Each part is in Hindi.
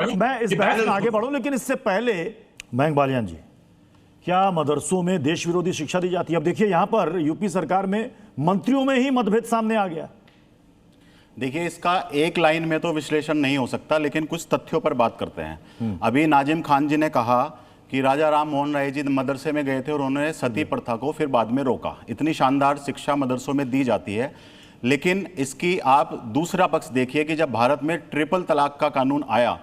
मैं इस बहस में आगे बढ़ूं, लेकिन इससे पहले मयंक बालियान जी, क्या मदरसों में देश विरोधी शिक्षा दी जाती है? अब देखिए यहां पर यूपी सरकार में मंत्रियों में ही मतभेद सामने आ गया। देखिए, इसका एक लाइन में तो विश्लेषण नहीं हो सकता, लेकिन कुछ तथ्यों पर बात करते हैं। अभी नाजिम खान जी ने कहा कि राजा राम मोहन राय जी मदरसे में गए थे और उन्होंने सती प्रथा को फिर बाद में रोका। इतनी शानदार शिक्षा मदरसों में दी जाती है, लेकिन इसकी आप दूसरा पक्ष देखिए कि जब भारत में ट्रिपल तलाक का कानून आया,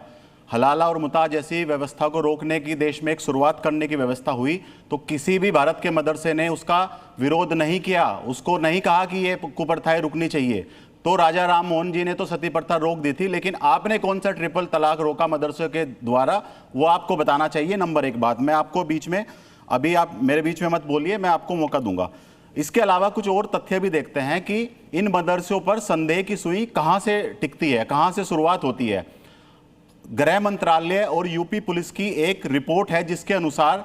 हलाला और मुता जैसी व्यवस्था को रोकने की देश में एक शुरुआत करने की व्यवस्था हुई, तो किसी भी भारत के मदरसे ने उसका विरोध नहीं किया, उसको नहीं कहा कि ये कुप्रथाएं रुकनी चाहिए। तो राजा राम मोहन जी ने तो सती प्रथा रोक दी थी, लेकिन आपने कौन सा ट्रिपल तलाक रोका मदरसे के द्वारा, वो आपको बताना चाहिए। नंबर एक बात, मैं आपको बीच में, अभी आप मेरे बीच में मत बोलिए, मैं आपको मौका दूंगा। इसके अलावा कुछ और तथ्य भी देखते हैं कि इन मदरसों पर संदेह की सुई कहां से टिकती है, कहां से शुरुआत होती है। गृह मंत्रालय और यूपी पुलिस की एक रिपोर्ट है जिसके अनुसार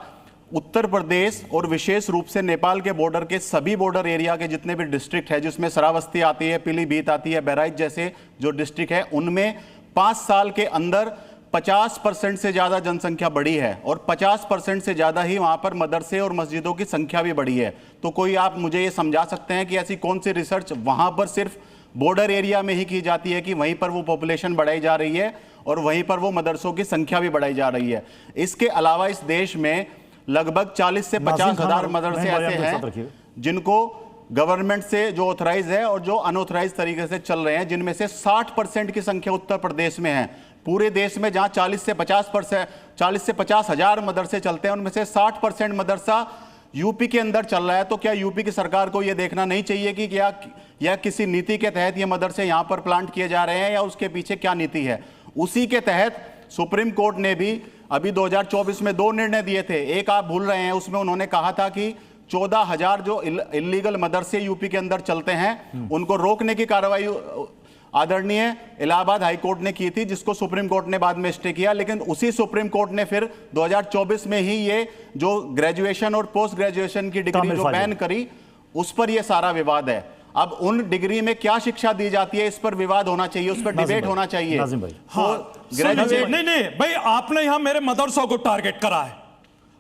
उत्तर प्रदेश और विशेष रूप से नेपाल के बॉर्डर के सभी बॉर्डर एरिया के जितने भी डिस्ट्रिक्ट है, जिसमें श्रावस्ती आती है, पीलीभीत आती है, बहराइच जैसे जो डिस्ट्रिक्ट है, उनमें 5 साल के अंदर 50% से ज्यादा जनसंख्या बढ़ी है और 50% से ज्यादा ही वहां पर मदरसे और मस्जिदों की संख्या भी बढ़ी है। तो कोई आप मुझे ये समझा सकते हैं कि ऐसी कौन सी रिसर्च वहां पर सिर्फ बॉर्डर एरिया में ही की जाती है कि वहीं पर वो पॉपुलेशन बढ़ाई जा रही है और वहीं पर वो मदरसों की संख्या भी बढ़ाई जा रही है। इसके अलावा इस देश में लगभग 40 से 50 हजार मदरसे ऐसे हैं जिनको गवर्नमेंट से जो ऑथराइज है और जो अनऑथराइज तरीके से चल रहे हैं, जिनमें से 60% की संख्या उत्तर प्रदेश में है। पूरे देश में जहां 40 से 50 हजार मदरसे चलते हैं, उनमें से 60% मदरसा यूपी के अंदर चल रहा है। तो क्या यूपी की सरकार को यह देखना नहीं चाहिए कि क्या या किसी नीति के तहत ये मदरसे यहां पर प्लांट किए जा रहे हैं या उसके पीछे क्या नीति है? उसी के तहत सुप्रीम कोर्ट ने भी अभी 2024 में 2 निर्णय दिए थे। एक आप भूल रहे हैं, उसमें उन्होंने कहा था कि 14,000 जो इल्लीगल मदरसे यूपी के अंदर चलते हैं उनको रोकने की कार्रवाई आदरणीय इलाहाबाद हाई कोर्ट ने की थी, जिसको सुप्रीम कोर्ट ने बाद में स्टे किया। लेकिन उसी सुप्रीम कोर्ट ने फिर 2024 में ही ये जो ग्रेजुएशन और पोस्ट ग्रेजुएशन की डिग्री जो बैन करी, उस पर यह सारा विवाद है। अब उन डिग्री में क्या शिक्षा दी जाती है, इस पर विवाद होना चाहिए, उस पर डिबेट होना चाहिए। हाँ, नहीं भाई, आपने यहां मेरे मदरसों को टारगेट करा है।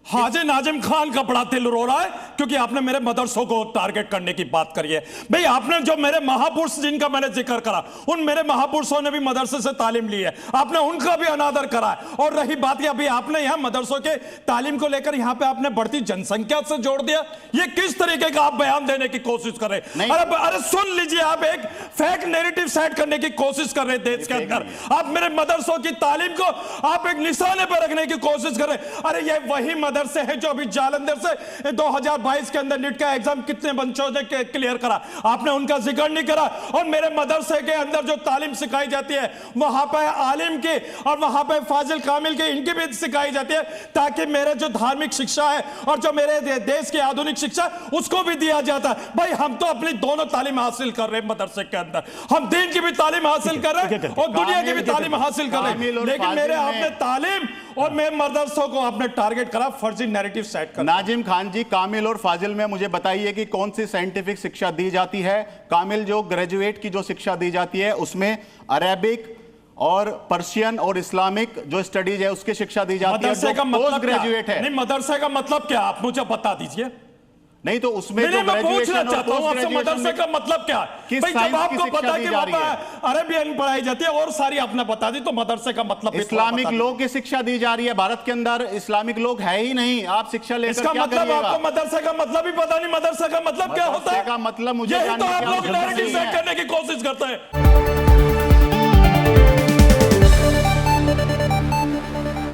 हाजी नाजिम खान का बड़ा दिल रो रहा है क्योंकि आपने मेरे मदरसों को टारगेट करने की बात करी है। भाई, आपने जो मेरे महापुरुष जिनका मैंने जिक्र करा, उन मेरे महापुरुषों ने भी मदरसे से तालीम ली है, आपने उनका भी अनादर करा है। और रही बात कि अभी आपने यहां मदरसों के तालीम को लेकर यहां पे आपने बढ़ती जनसंख्या से जोड़ दिया। ये किस तरीके का आप बयान देने की कोशिश कर रहे हैं? अरे सुन लीजिए, आप एक फेक नैरेटिव सेट करने की कोशिश कर रहे हैं देश के अंदर। आप मेरे मदरसों की तालीम को आप एक निशाने पर रखने की कोशिश कर रहे हैं। अरे ये वही मदरसे हैं जो अभी जालंधर से 2022 के अंदर नीट का एग्जाम कितने बच्चों ने क्लियर करा, आपने उनका जिक्र नहीं करा। और मेरे मदरसे के अंदर जो तालीम सिखाई जाती है, वहां पर आलिम की और वहां पर फाजिल कामिल की, इनकी भी सिखाई जाती है, ताकि मेरे जो धार्मिक शिक्षा है और जो मेरे देश की आधुनिक शिक्षा उसको भी दिया जाता है। भाई, हम तो अपनी दोनों तालीम हासिल कर रहे हैं मदरसे के अंदर, हम दीन की भी तालीम हासिल कर रहे हैं और दुनिया की भी तालीम हासिल कर रहे हैं। लेकिन मेरे आपने तालीम और मेरे मदरसों को आपने टारगेट करा, फर्जी नैरेटिव सेट कर। नाजिम खान जी, कामिल और फाजिल में मुझे बताइए कि कौन सी साइंटिफिक शिक्षा दी जाती है? कामिल जो ग्रेजुएट की जो शिक्षा दी जाती है उसमें अरेबिक और पर्शियन और इस्लामिक जो स्टडीज है उसकी शिक्षा दी जाती है। मदरसे का मतलब ग्रेजुएट है। नहीं, मदरसे का मतलब क्या, आप मुझे बता दीजिए। नहीं तो उसमें जो ग्रेजुएशन और पोस्ट ग्रेजुएशन मदरसे का मतलब क्या है? भाई, जब आपको पता है कि वहां पर अरेबियन पढ़ाई जाती है और सारी आपने बता दी, तो मदरसे का मतलब इस्लामिक लॉ की शिक्षा दी जा रही है। भारत के अंदर इस्लामिक लोग है ही नहीं, आप शिक्षा लेकर इसका मतलब आपको मदरसे का मतलब ही पता नहीं। मदरसे का मतलब क्या होता है? का मतलब मुझे यही तो आप लोग नैरेटिव सेट करने की कोशिश करते हैं।